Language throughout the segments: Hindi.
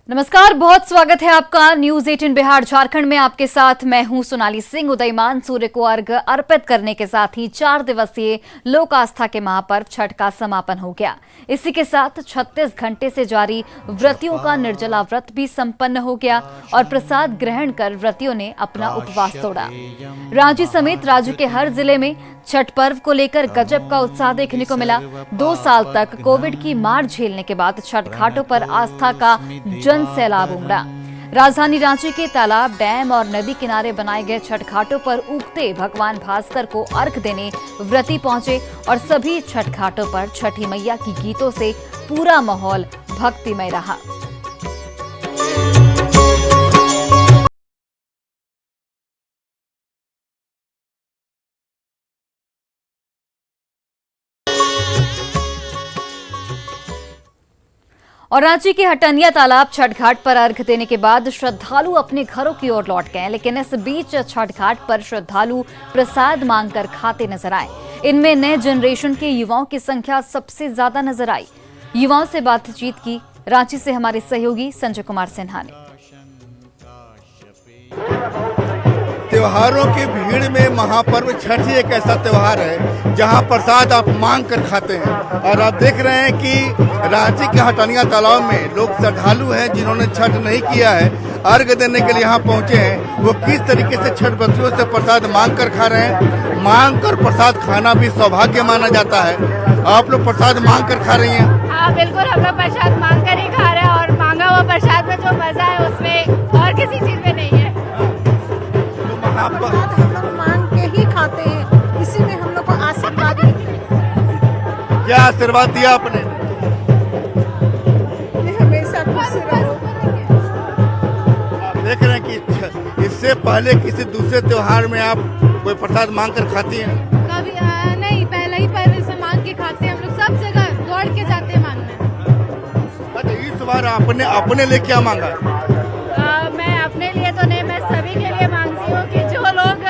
नमस्कार, बहुत स्वागत है आपका न्यूज 18 बिहार झारखंड में। आपके साथ मैं हूं सोनाली सिंह। उदयमान सूर्य को अर्घ्य अर्पित करने के साथ ही 4 दिवसीय लोक आस्था के महापर्व छठ का समापन हो गया। इसी के साथ 36 घंटे से जारी व्रतियों का निर्जला व्रत भी संपन्न हो गया और प्रसाद ग्रहण कर व्रतियों ने अपना उपवास तोड़ा। रांची समेत राज्य के हर जिले में छठ पर्व को लेकर गजब का उत्साह देखने को मिला। 2 साल तक कोविड की मार झेलने के बाद छठ घाटों पर आस्था का जन सैलाब उमड़ा। राजधानी रांची के तालाब, डैम और नदी किनारे बनाए गए छठ घाटों पर उगते भगवान भास्कर को अर्घ देने व्रती पहुंचे और सभी छठ घाटों पर छठी मैया की गीतों से पूरा माहौल भक्तिमय रहा। और रांची के हटनिया तालाब छठ घाट पर अर्घ देने के बाद श्रद्धालु अपने घरों की ओर लौट गए, लेकिन इस बीच छठ घाट पर श्रद्धालु प्रसाद मांगकर खाते नजर आए। इनमें नए जनरेशन के युवाओं की संख्या सबसे ज्यादा नजर आई। युवाओं से बातचीत की रांची से हमारे सहयोगी संजय कुमार सिन्हा ने। त्योहारों की भीड़ में महापर्व छठ ही एक ऐसा त्योहार है जहां प्रसाद आप मांग कर खाते हैं। और आप देख रहे हैं कि रांची के हटनिया तालाब में लोग श्रद्धालु हैं जिन्होंने छठ नहीं किया है, अर्घ देने के लिए यहाँ पहुंचे हैं। वो किस तरीके से छठ व्रतियों से प्रसाद मांग कर खा रहे हैं। मांग कर प्रसाद खाना भी सौभाग्य माना जाता है। आप लोग प्रसाद मांग कर खा रही हैं? हाँ बिल्कुल, हम लोग प्रसाद मांग कर ही खा रहे हैं और मांगा हुआ प्रसाद में जो मजा है उसमें और किसी चीज में नहीं है। हम लोग मांग के ही खाते हैं, इसी में हम लोग को आशीर्वाद मिलता है। क्या आशीर्वाद दिया आपने? ये हमेशा खुश रहो। आप देख रहे हैं कि इससे पहले किसी दूसरे त्योहार में आप कोई प्रसाद मांग कर खाती हैं? कभी नहीं, पहले ही पर से मांग के खाते हैं। हम लोग सब जगह दौड़ के जाते हैं मांगने। अच्छा, इस बार आपने अपने लिए क्या मांगा? मैं अपने लिए तो नहीं, मैं सभी के लिए मांगती हूँ कि जो लोग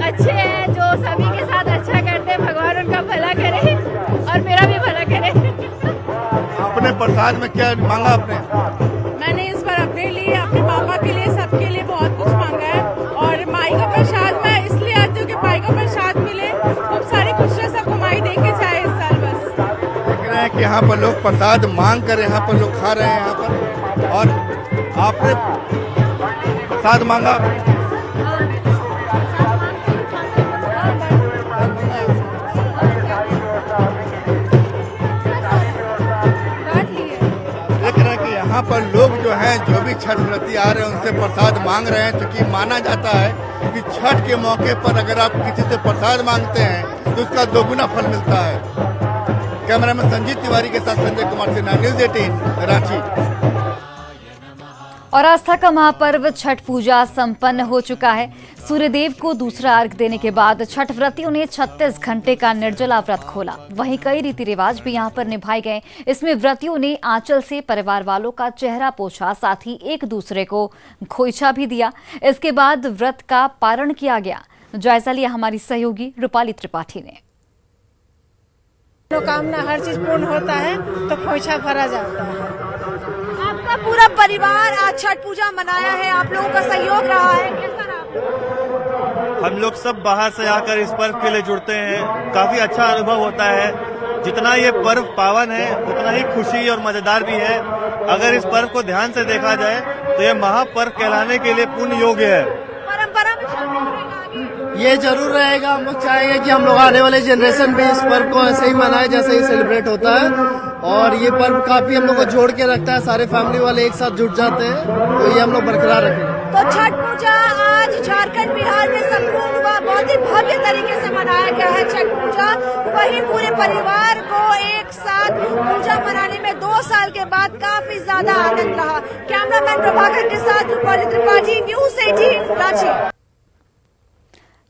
अच्छे हैं, जो सभी के साथ अच्छा करते हैं, भगवान उनका भला करे और मेरा भी भला करे। अपने प्रसाद में क्या मांगा आपने? मैंने इस बार अपने लिए, अपने पापा के लिए, सबके लिए बहुत कुछ मांगा है। और माई का प्रसाद मैं इसलिए आती हूँ कि माई का प्रसाद मिले, खूब सारी खुशियाँ सबको माई दे के जाए इस साल। बस देख रहे हैं कि यहाँ पर लोग प्रसाद मांग कर यहाँ पर लोग खा रहे हैं यहाँ पर। और आपने प्रसाद मांगा? देख रहे हैं कि यहाँ पर लोग जो हैं, जो भी छठ व्रती आ रहे हैं उनसे प्रसाद मांग रहे हैं, क्योंकि माना जाता है कि छठ के मौके पर अगर आप किसी से प्रसाद मांगते हैं तो उसका दोगुना फल मिलता है। कैमरामैन संजीत तिवारी के साथ संजय कुमार सिन्हा, न्यूज 18 रांची। और आस्था का महापर्व छठ पूजा संपन्न हो चुका है। सूर्यदेव को दूसरा अर्घ देने के बाद छठ व्रतियों ने 36 घंटे का निर्जला व्रत खोला। वहीं कई रीति रिवाज भी यहां पर निभाए गए। इसमें व्रतियों ने आंचल से परिवार वालों का चेहरा पोंछा, साथ ही एक दूसरे को खोइछा भी दिया। इसके बाद व्रत का पारण किया गया। जायजा लिया हमारी सहयोगी रूपाली त्रिपाठी ने। मनोकामना हर चीज पूर्ण होता है तो खोइछा भरा जाता है। आपका पूरा परिवार आज छठ पूजा मनाया है, आप लोगों का सहयोग रहा है, कैसा रहा? हम लोग सब बाहर से आकर इस पर्व के लिए जुड़ते हैं। काफी अच्छा अनुभव होता है। जितना ये पर्व पावन है उतना ही खुशी और मजेदार भी है। अगर इस पर्व को ध्यान से देखा जाए तो ये महापर्व कहलाने के लिए पूर्ण योग्य है। परंपरा में शामिल रहेगा आगे? ये जरूर रहेगा। हम लोग चाहेंगे कि हम लोग आने वाले जनरेशन भी इस पर्व को ऐसे ही मनाए जैसे ही सेलिब्रेट होता है। और ये पर्व काफी हम लोग को जोड़ के रखता है, सारे फैमिली वाले एक साथ जुट जाते हैं, तो ये हम लोग बरकरार रखेंगे। तो छठ पूजा आज झारखंड बिहार में संपूर्ण हुआ, बहुत ही भव्य तरीके से मनाया गया है छठ पूजा। वहीं पूरे परिवार को एक साथ पूजा मनाने में 2 साल के बाद काफी ज्यादा आनंद रहा। कैमरामैन प्रभाकर के साथ रूपाली त्रिपाठी, न्यूज 18 रांची।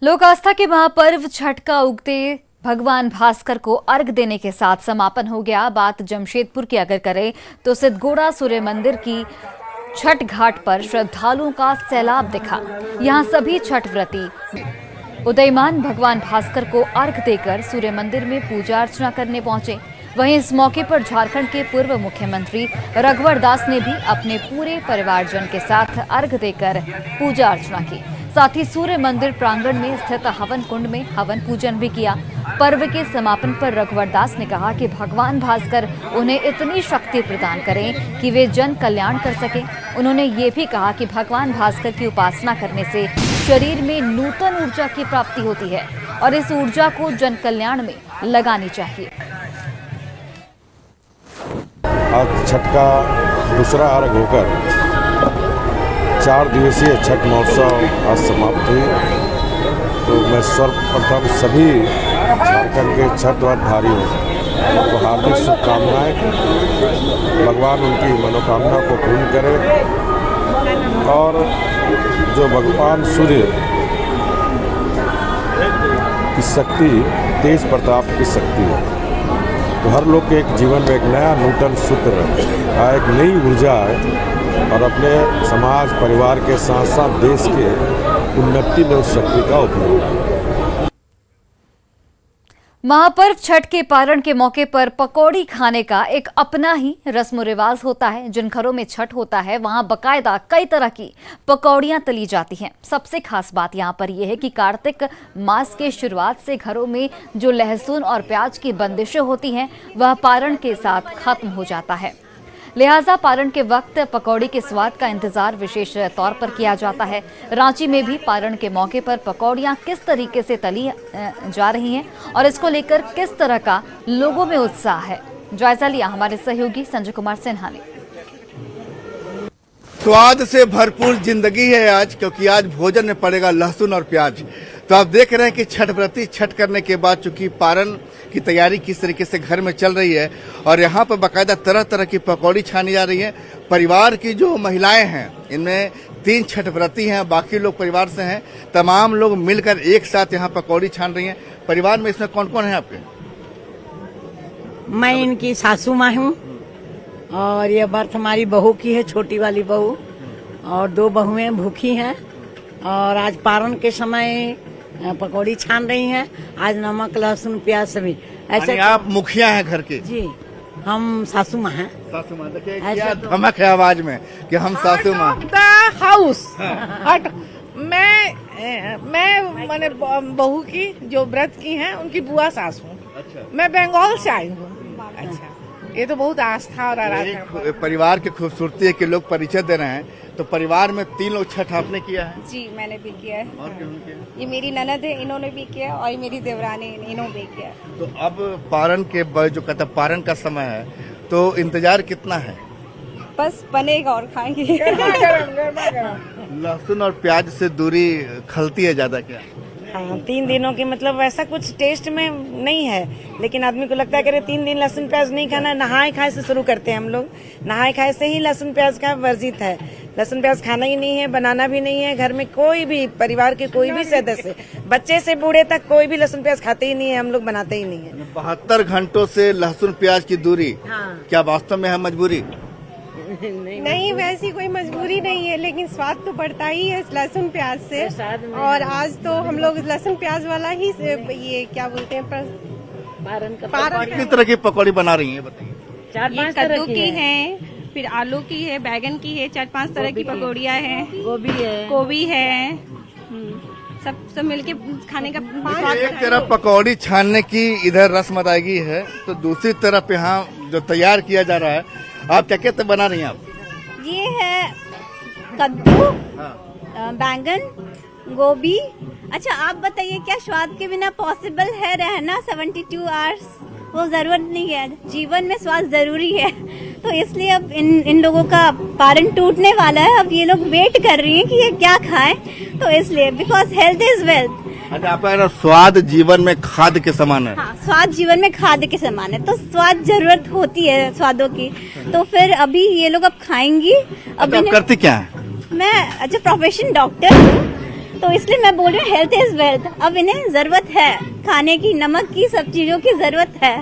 लोक आस्था के महापर्व छठ का उगते भगवान भास्कर को अर्घ देने के साथ समापन हो गया। बात जमशेदपुर की अगर करें तो सिद्धगोड़ा सूर्य मंदिर की छठ घाट पर श्रद्धालुओं का सैलाब दिखा। यहां सभी छठ व्रती उदयमान भगवान भास्कर को अर्घ देकर सूर्य मंदिर में पूजा अर्चना करने पहुंचे। वहीं इस मौके पर झारखंड के पूर्व मुख्यमंत्री रघुवर दास ने भी अपने पूरे परिवारजन के साथ अर्घ देकर पूजा अर्चना की। साथ ही सूर्य मंदिर प्रांगण में स्थित हवन कुंड में हवन पूजन भी किया। पर्व के समापन पर रघुवर दास ने कहा कि भगवान भास्कर उन्हें इतनी शक्ति प्रदान करें कि वे जन कल्याण कर सकें। उन्होंने ये भी कहा कि भगवान भास्कर की उपासना करने से शरीर में नूतन ऊर्जा की प्राप्ति होती है और इस ऊर्जा को जन कल्याण में लगानी चाहिए। आज छठ का दूसरा अर्घ होकर 4 दिवसीय छठ महोत्सव आज समाप्त हुई। तो मैं सर्वप्रथम सभी झारखंड के छठ व्रतधारियों को हार्दिक शुभकामनाएं। भगवान उनकी मनोकामना को पूर्ण करे और जो भगवान सूर्य की शक्ति तेज प्रताप की शक्ति है, तो हर लोग के एक जीवन में एक नया नूतन सूत्र है, एक नई ऊर्जा है और अपने समाज परिवार के साथ साथ देश के उन्नति में उस शक्ति का उपयोग। महापर्व छठ के पारण के मौके पर पकौड़ी खाने का एक अपना ही रस्म रिवाज होता है। जिन घरों में छठ होता है वहां बकायदा कई तरह की पकौड़ियां तली जाती हैं। सबसे खास बात यहां पर यह है कि कार्तिक मास के शुरुआत से घरों में जो लहसुन और प्याज की बंदिशें होती हैं वह पारण के साथ खत्म हो जाता है। लिहाजा पारण के वक्त पकौड़ी के स्वाद का इंतजार विशेष तौर पर किया जाता है। रांची में भी पारण के मौके पर पकौड़ियां किस तरीके से तली जा रही हैं और इसको लेकर किस तरह का लोगों में उत्साह है, जायजा लिया हमारे सहयोगी संजय कुमार सिन्हा ने। स्वाद से भरपूर जिंदगी है आज, क्योंकि आज भोजन में पड़ेगा लहसुन और प्याज। तो आप देख रहे हैं कि छठ व्रती छठ करने के बाद चूंकि पारण की तैयारी किस तरीके से घर में चल रही है और यहाँ पर बाकायदा तरह तरह की पकौड़ी छानी जा रही है। परिवार की जो महिलाएं हैं, इनमें 3 छठ व्रती हैं, बाकी लोग परिवार से हैं, तमाम लोग मिलकर एक साथ यहाँ पकौड़ी छान रही हैं। परिवार में इसमें कौन कौन है आपके? मैं इनकी सासू माँ हूँ और ये बर्थ हमारी बहू की है, छोटी वाली बहू, और 2 बहुएं भूखी हैं और आज पारण के समय पकौड़ी छान रही हैं। आज नमक लहसुन प्याज सभी ऐसे। आप मुखिया हैं घर के? जी, हम सासू माँ हैं। सासू माँ, देखिए क्या धमक है आवाज में कि हम सासू माँ। हाउस हट मैं मैंने बहू की जो व्रत की हैं उनकी बुआ सास हूँ। अच्छा। मैं बंगाल से आई हूँ। अच्छा, ये तो बहुत आस्था और आराधना। परिवार की खूबसूरती है कि लोग परिचय दे रहे हैं। तो परिवार में 3 लोग छठ आपने किया है? जी, मैंने भी किया है। और किन्होंने किया? ये मेरी ननद है, इन्होंने भी किया, और ये मेरी देवरानी, इन्होंने भी किया। तो अब पारण के जो कहता पारण का समय है, तो इंतजार कितना है? बस बनेगा और खाएंगे। लहसुन और प्याज से दूरी खलती है ज्यादा क्या? हाँ, 3 दिनों के मतलब ऐसा कुछ टेस्ट में नहीं है, लेकिन आदमी को लगता है कि 3 दिन लहसुन प्याज नहीं खाना। नहाए खाए से शुरू करते हैं हम लोग, नहाए खाए से ही लहसुन प्याज का वर्जित है। लहसुन प्याज खाना ही नहीं है, बनाना भी नहीं है। घर में कोई भी परिवार के कोई भी सदस्य, बच्चे से बूढ़े तक कोई भी लहसुन प्याज खाते ही नहीं है, हम लोग बनाते ही नहीं है। 72 घंटों से लहसुन प्याज की दूरी। हाँ। क्या वास्तव में है मजबूरी? नहीं, वैसी कोई मजबूरी नहीं है, लेकिन स्वाद तो बढ़ता ही है लहसुन प्याज से। और आज तो हम लोग लहसुन प्याज वाला ही ये क्या बोलते हैं पारण कितनी तरह की पकौड़ी बना रही हैं बताइए? 4-5 तरह कद्दू की है, फिर आलू की है, बैगन की है, 4-5 तरह की पकौड़ियाँ हैं, गोभी है, सब मिलके खाने का। एक तरफ पकौड़ी छानने की इधर रस्म अदायगी है, तो दूसरी तरफ यहाँ जो तैयार किया जा रहा है, आप क्या कहते बना रही हैं आप? ये है कद्दू, बैंगन, गोभी। अच्छा, आप बताइए क्या स्वाद के बिना पॉसिबल है रहना 72 आवर्स? वो जरूरत नहीं है, जीवन में स्वाद जरूरी है। तो इसलिए अब इन लोगों का पारण टूटने वाला है। अब ये लोग वेट कर रही हैं कि ये क्या खाएं, तो इसलिए बिकॉज हेल्थ इज वेल्थ। अच्छा, आपका स्वाद जीवन में खाद्य के समान है। हाँ, स्वाद जीवन में खाद्य के समान है, तो स्वाद जरूरत होती है स्वादों की। तो फिर अभी ये लोग अब खाएंगी। अब आप करती क्या है? मैं अच्छा प्रोफेशन डॉक्टर हूँ, तो इसलिए मैं बोल रही हूँ हेल्थ इज वेल्थ। अब इन्हें जरूरत है खाने की, नमक की, सब चीजों की जरूरत है।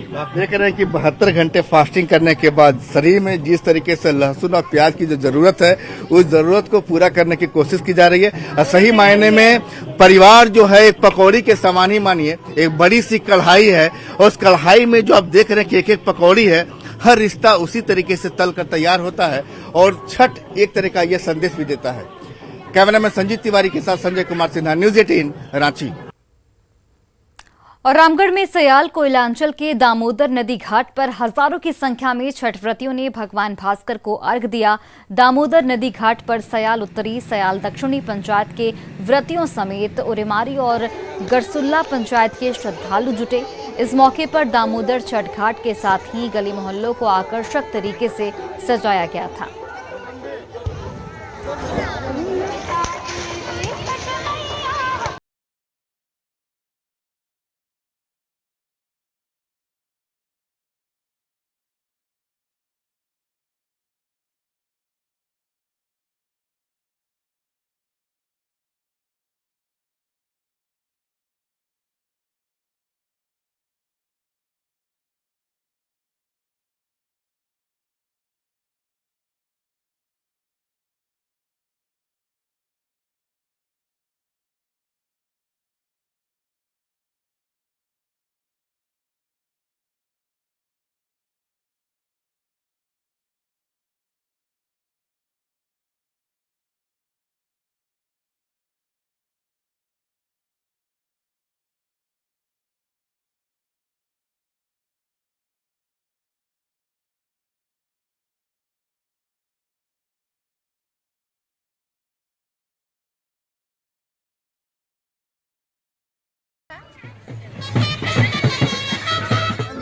आप देख रहे हैं कि 72 घंटे फास्टिंग करने के बाद शरीर में जिस तरीके से लहसुन और प्याज की जो जरूरत है उस जरूरत को पूरा करने की कोशिश की जा रही है। और सही मायने में परिवार जो है एक पकौड़ी के समान ही मानिए, एक बड़ी सी कढ़ाई है और उस कढ़ाई में जो आप देख रहे हैं कि एक एक पकौड़ी है, हर रिश्ता उसी तरीके से तल कर तैयार होता है और छठ एक तरह का यह संदेश भी देता है। कैमरामैन संजीत तिवारी के साथ संजय कुमार सिन्हा, न्यूज 18 रांची। और रामगढ़ में सयाल कोयलांचल के दामोदर नदी घाट पर हजारों की संख्या में छठ व्रतियों ने भगवान भास्कर को अर्घ दिया। दामोदर नदी घाट पर सयाल उत्तरी, सयाल दक्षिणी पंचायत के व्रतियों समेत उरेमारी और गरसुल्ला पंचायत के श्रद्धालु जुटे। इस मौके पर दामोदर छठ घाट के साथ ही गली मोहल्लों को आकर्षक तरीके से सजाया गया था।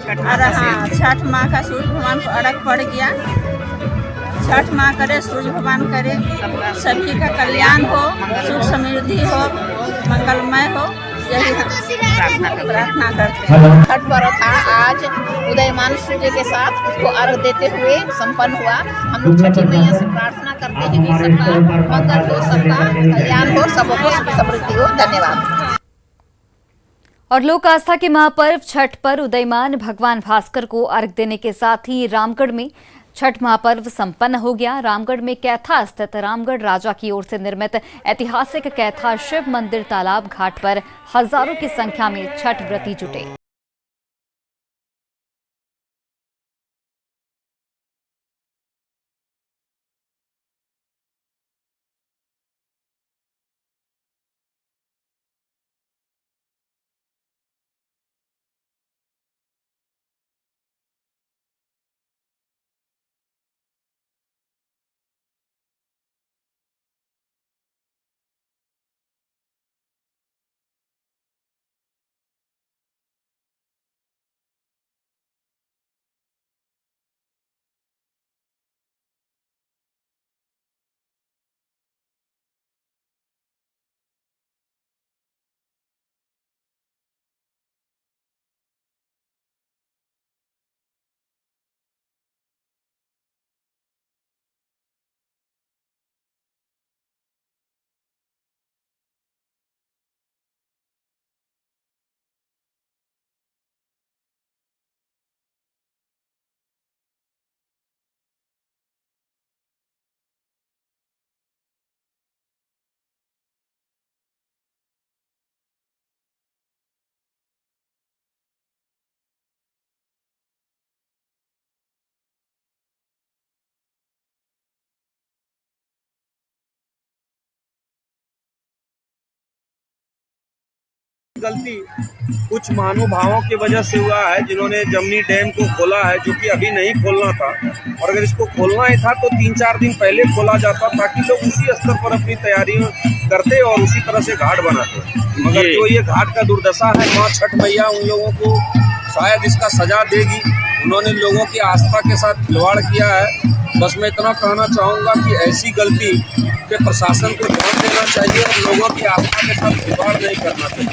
और हाँ, छठ माँ का सूर्य भगवान को अर्घ पड़ गया। छठ माँ करे, सूर्य भगवान करे, सभी का कल्याण हो, सुख समृद्धि हो, मंगलमय हो, यही हम प्रार्थना करते हैं। छठ पर्व था आज उदयमान सूर्य के साथ उसको अर्घ देते हुए संपन्न हुआ। हम लोग छठी मैया से प्रार्थना करते हैं कि सबका मंगल हो, सबका कल्याण हो, सबको सुख समृद्धि हो। धन्यवाद। और लोक आस्था के महापर्व छठ पर उदयमान भगवान भास्कर को अर्घ देने के साथ ही रामगढ़ में छठ महापर्व संपन्न हो गया। रामगढ़ में कैथा स्थित रामगढ़ राजा की ओर से निर्मित ऐतिहासिक कैथा शिव मंदिर तालाब घाट पर हजारों की संख्या में छठ व्रती जुटे। गलती कुछ महानुभावों की वजह से हुआ है जिन्होंने जमनी डैम को खोला है, जो कि अभी नहीं खोलना था। और अगर इसको खोलना ही था तो 3-4 दिन पहले खोला जाता ताकि लोग उसी स्तर पर अपनी तैयारियां करते और उसी तरह से घाट बनाते। मगर जो ये घाट का दुर्दशा है, माँ छठ मैया उन लोगों को शायद इसका सजा देगी। उन्होंने लोगों की आस्था के साथ खिलवाड़ किया है। बस मैं इतना कहना चाहूँगा कि ऐसी गलती पे प्रशासन को ध्यान देना चाहिए और लोगों की आस्था के साथ खिलवाड़ नहीं करना चाहिए।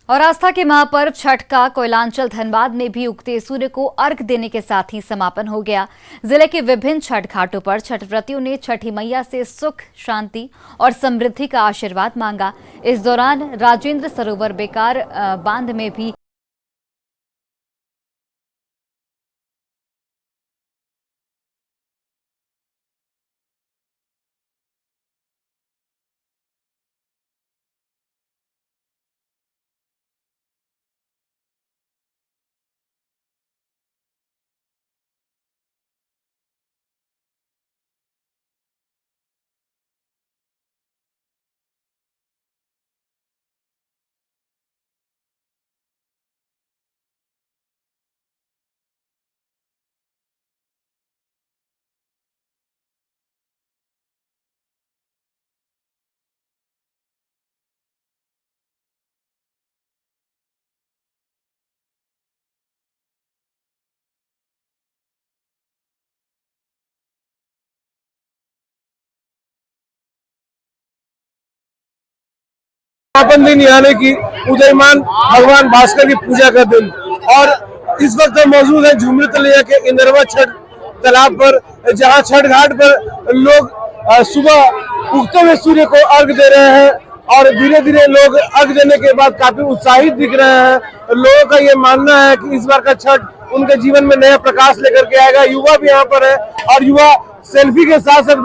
और आस्था के महापर्व छठ का कोयलांचल धनबाद में भी उगते सूर्य को अर्घ देने के साथ ही समापन हो गया। जिले के विभिन्न छठ घाटों पर छठ व्रतियों ने छठी मैया से सुख, शांति और समृद्धि का आशीर्वाद मांगा। इस दौरान राजेंद्र सरोवर बेकार बांध में भी समापन दिन यानी कि उदयमान भगवान भास्कर की पूजा का दिन। और इस वक्त हम मौजूद है झुमरी तलैया के इंदरवा छठ तालाब पर, जहां छठ घाट पर लोग सुबह उगते हुए सूर्य को अर्घ दे रहे हैं और धीरे धीरे लोग अर्घ देने के बाद काफी उत्साहित दिख रहे हैं। लोगों का ये मानना है कि इस बार का छठ उनके जीवन में नया प्रकाश लेकर के आएगा। युवा भी यहाँ पर है और युवा सेल्फी के साथ साथ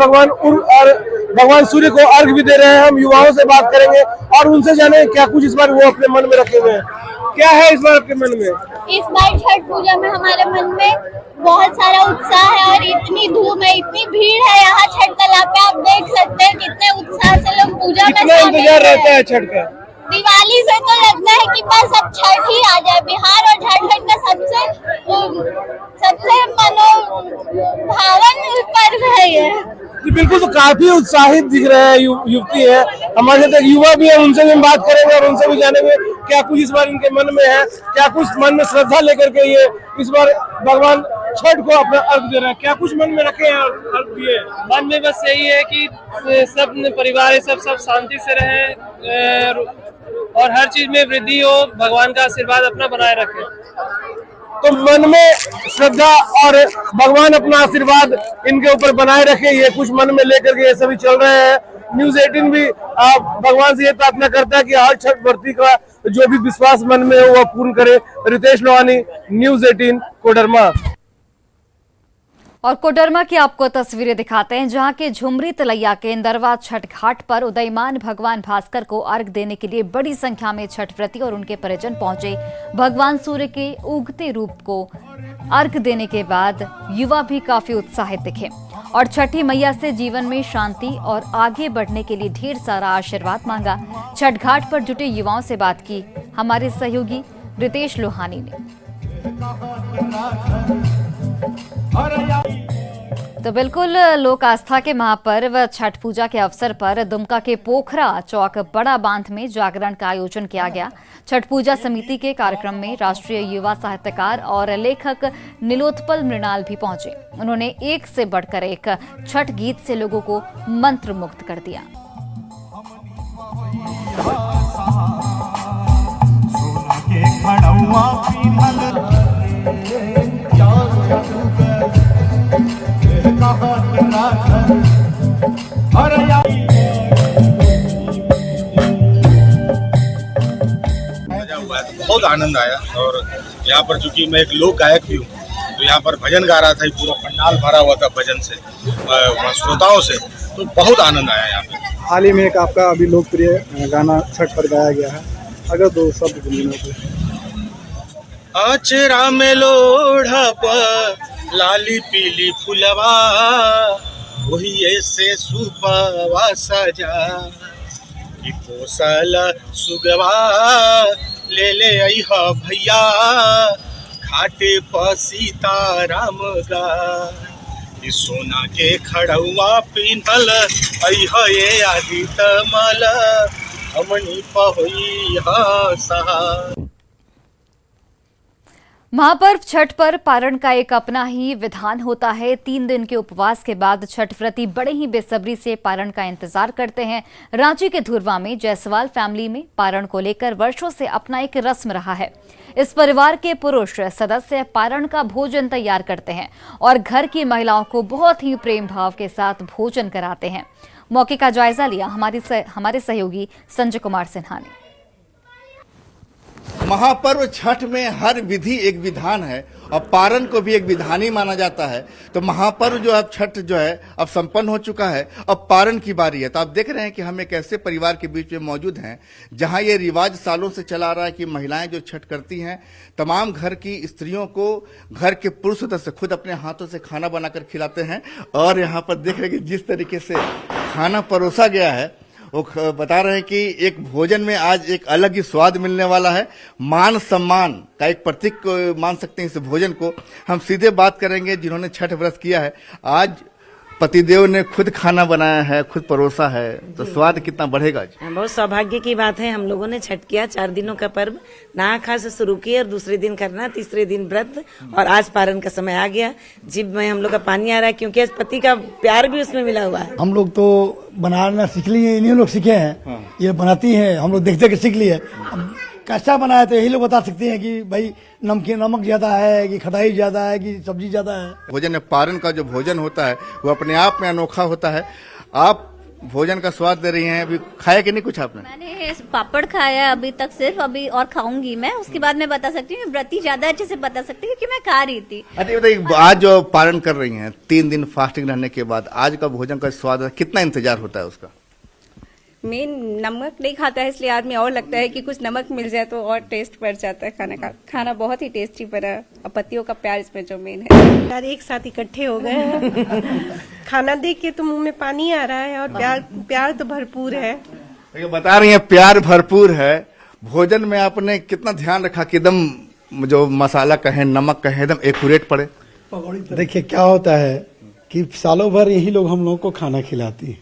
भगवान सूर्य को अर्घ भी दे रहे हैं। हम युवाओं से बात करेंगे और उनसे जाने क्या कुछ इस बार वो अपने मन में रखे हुए हैं। क्या है इस बार आपके मन में? इस बार छठ पूजा में हमारे मन में बहुत सारा उत्साह है और इतनी धूम है, इतनी भीड़ है यहाँ छठ तालाब पे। आप देख सकते हैं कितने उत्साह से लोग पूजा में शामिल इंतजार रहता है छठ का। दिवाली से तो लगता है कि बस अब छठ ही आ जाए। बिहार और झारखंड का सबसे मनोभावन पर्व है ये। बिल्कुल, तो काफी उत्साहित दिख रहे हैं युवती है हमारे साथ, एक युवा भी है, उनसे भी हम बात करेंगे और उनसे भी जानेंगे क्या कुछ इस बार इनके मन में है, क्या कुछ मन में श्रद्धा लेकर के ये इस बार भगवान छठ को अपना अर्घ दे रहे हैं। क्या कुछ मन में रखे हैं और अर्घ दिए? मन में बस यही है कि सब परिवार सब शांति से रहे और हर चीज में वृद्धि हो, भगवान का आशीर्वाद अपना बनाए रखे। तो मन में श्रद्धा और भगवान अपना आशीर्वाद इनके ऊपर बनाए रखे, ये कुछ मन में लेकर के ये सभी चल रहे हैं। न्यूज़ 18 भी भगवान से ये प्रार्थना करता है कि हर छठ व्रती का जो भी विश्वास मन में हो वह पूर्ण करे। रितेश लोहानी, न्यूज़ 18, कोडरमा। और कोडरमा की आपको तस्वीरें दिखाते हैं, जहां के झुमरी तलैया के इंदरवा छठ घाट पर उदयमान भगवान भास्कर को अर्घ देने के लिए बड़ी संख्या में छठ व्रती और उनके परिजन पहुंचे। भगवान सूर्य के उगते रूप को अर्घ देने के बाद युवा भी काफी उत्साहित दिखे और छठी मैया से जीवन में शांति और आगे बढ़ने के लिए ढेर सारा आशीर्वाद मांगा। छठ घाट पर जुटे युवाओं से बात की हमारे सहयोगी रितेश लोहानी ने। तो बिल्कुल, लोक आस्था के महापर्व छठ पूजा के अवसर पर दुमका के पोखरा चौक बड़ा बांध में जागरण का आयोजन किया गया। छठ पूजा समिति के कार्यक्रम में राष्ट्रीय युवा साहित्यकार और लेखक नीलोत्पल मृणाल भी पहुंचे। उन्होंने एक से बढ़कर एक छठ गीत से लोगों को मंत्रमुग्ध कर दिया। बहुत आनंद आया और यहाँ पर चूंकि मैं एक लोक गायक भी हूँ तो यहाँ पर भजन गा रहा था, पूरा पंडाल भरा हुआ था भजन से, श्रोताओं से, तो बहुत आनंद आया यहाँ पे। हाल ही में एक आपका अभी लोकप्रिय गाना छठ पर गाया गया है, अगर दो शब्द बोलिए। आचरा में लोढ़ा पर लाली पीली फुलवा वही ऐसे सुपवा सजा कि पोसल सुगवा ले अइहा भैया घाटे पर सीताराम गा सोना के खड़ुआ पिन्हल अइहा ये आदि तमल हमनी पहुई सहा। महापर्व छठ पर पारण का एक अपना ही विधान होता है। 3 दिन के उपवास के बाद छठ व्रती बड़े ही बेसब्री से पारण का इंतजार करते हैं। रांची के धुरवा में जायसवाल फैमिली में पारण को लेकर वर्षों से अपना एक रस्म रहा है। इस परिवार के पुरुष सदस्य पारण का भोजन तैयार करते हैं और घर की महिलाओं को बहुत ही प्रेम भाव के साथ भोजन कराते हैं। मौके का जायजा लिया हमारे सहयोगी संजय कुमार सिन्हा ने। महापर्व छठ में हर विधि एक विधान है और पारण को भी एक विधान ही माना जाता है। तो महापर्व जो अब छठ जो है अब संपन्न हो चुका है, अब पारण की बारी है। तो आप देख रहे हैं कि हम एक ऐसे परिवार के बीच में मौजूद हैं जहां ये रिवाज सालों से चला आ रहा है कि महिलाएं जो छठ करती हैं तमाम घर की स्त्रियों को घर के पुरुष सदस्य खुद अपने हाथों से खाना बनाकर खिलाते हैं। और यहाँ पर देख रहे हैं कि जिस तरीके से खाना परोसा गया है वो बता रहे हैं कि एक भोजन में आज एक अलग ही स्वाद मिलने वाला है। मान सम्मान का एक प्रतीक मान सकते हैं इस भोजन को। हम सीधे बात करेंगे जिन्होंने छठ व्रत किया है। आज पतिदेव ने खुद खाना बनाया है, खुद परोसा है, तो स्वाद कितना बढ़ेगा। बहुत सौभाग्य की बात है। हम लोगों ने छठ किया, 4 दिनों का पर्व नहा खा से शुरू किया और दूसरे दिन करना, तीसरे दिन व्रत, और आज पारण का समय आ गया। जीभ में हम लोग का पानी आ रहा है क्योंकि पति का प्यार भी उसमें मिला हुआ है। हम लोग तो बनाना सीख लिए, इन्हीं लोग सीखे हैं। ये बनाती हैं, हम लोग देखते सीख लिए। कैसा बनाया तो यही लोग बता सकते हैं कि भाई नमक ज्यादा है कि खटाई ज्यादा है कि सब्जी ज्यादा है। भोजन पारण का जो भोजन होता है वो अपने आप में अनोखा होता है। आप भोजन का स्वाद दे रही हैं, अभी खाया कि नहीं कुछ आपने? मैंने पापड़ खाया अभी तक सिर्फ, अभी और खाऊंगी मैं, उसके बाद मैं बता सकती हूँ। व्रती ज्यादा अच्छे से बता सकती है क्योंकि मैं खा रही थी। अच्छा बताइए, आज जो पारण कर रही हैं 3 दिन फास्टिंग रहने के बाद, आज का भोजन का स्वाद कितना इंतजार होता है उसका? मेन नमक नहीं खाता है इसलिए आदमी और लगता है कि कुछ नमक मिल जाए तो और टेस्ट बढ़ जाता है खाने का। खाना बहुत ही टेस्टी बना, और पतियों का प्यार इसमें जो मेन है। यार एक साथ इकट्ठे हो गए हैं। खाना देख के तो मुंह में पानी आ रहा है, और प्यार तो भरपूर है। ये बता रही हैं प्यार भरपूर है। भोजन में आपने कितना ध्यान रखा कि एकदम जो मसाला कहे, नमक कहे, एकदम एक्यूरेट पड़े? देखिए क्या होता है कि सालों भर यही लोग हम लोग को खाना खिलाती है,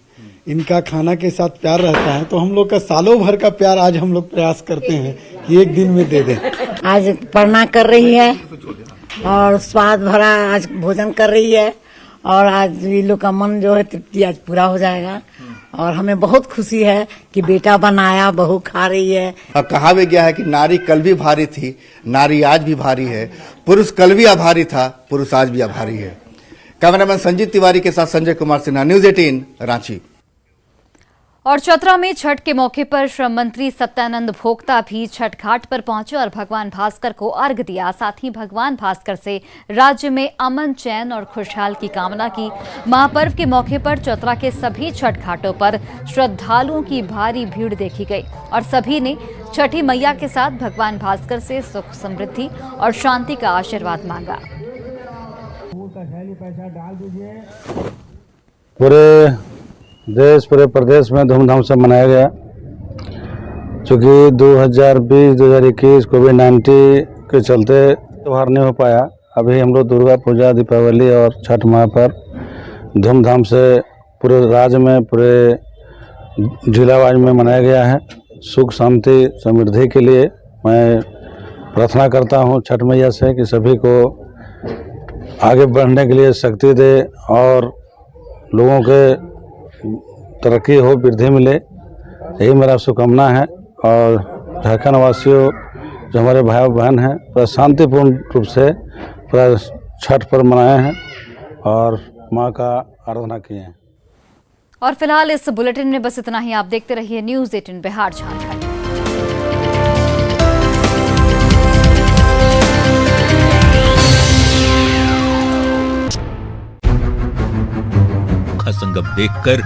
इनका खाना के साथ प्यार रहता है, तो हम लोग का सालों भर का प्यार आज हम लोग प्रयास करते हैं कि एक दिन में दे दें। आज पढ़ना कर रही है और स्वाद भरा आज भोजन कर रही है, और आज ये लोग का मन जो है तृप्ति आज पूरा हो जाएगा। और हमें बहुत खुशी है कि बेटा बनाया, बहू खा रही है। कहा भी गया है कि नारी कल भी भारी थी, नारी आज भी भारी है, पुरुष कल भी आभारी था, पुरुष आज भी आभारी है। कैमरामैन संजीत तिवारी के साथ संजय कुमार सिन्हा, न्यूज 18 रांची। और चतरा में छठ के मौके पर श्रम मंत्री सत्यानंद भोक्ता भी छठ घाट पर पहुंचे और भगवान भास्कर को अर्घ्य दिया। साथ ही भगवान भास्कर से राज्य में अमन, चैन और खुशहाल की कामना की। महापर्व के मौके पर चतरा के सभी छठ घाटों पर श्रद्धालुओं की भारी भीड़ देखी गई और सभी ने छठी मैया के साथ भगवान भास्कर से सुख, समृद्धि और शांति का आशीर्वाद मांगा। पूरे देश, पूरे प्रदेश में धूमधाम से मनाया गया। चूँकि 2020-2021 कोविड-19 के चलते त्यौहार नहीं हो पाया। अभी हम लोग दुर्गा पूजा, दीपावली और छठ महापर्व धूमधाम से पूरे राज्य में, पूरे जिलावार में मनाया गया है। सुख, शांति, समृद्धि के लिए मैं प्रार्थना करता हूँ छठ मैया से कि सभी को आगे बढ़ने के लिए शक्ति दे और लोगों के तरक्की हो, वृद्धि मिले, यही मेरा शुभकामना है। और झारखंड वासियों जो हमारे भाई बहन हैं, पूरा शांतिपूर्ण रूप से पूरा छठ पर्व मनाए हैं और माँ का आराधना किए हैं। और फिलहाल इस बुलेटिन में बस इतना ही। आप देखते रहिए न्यूज 18 बिहार झारखंड। संगम देखकर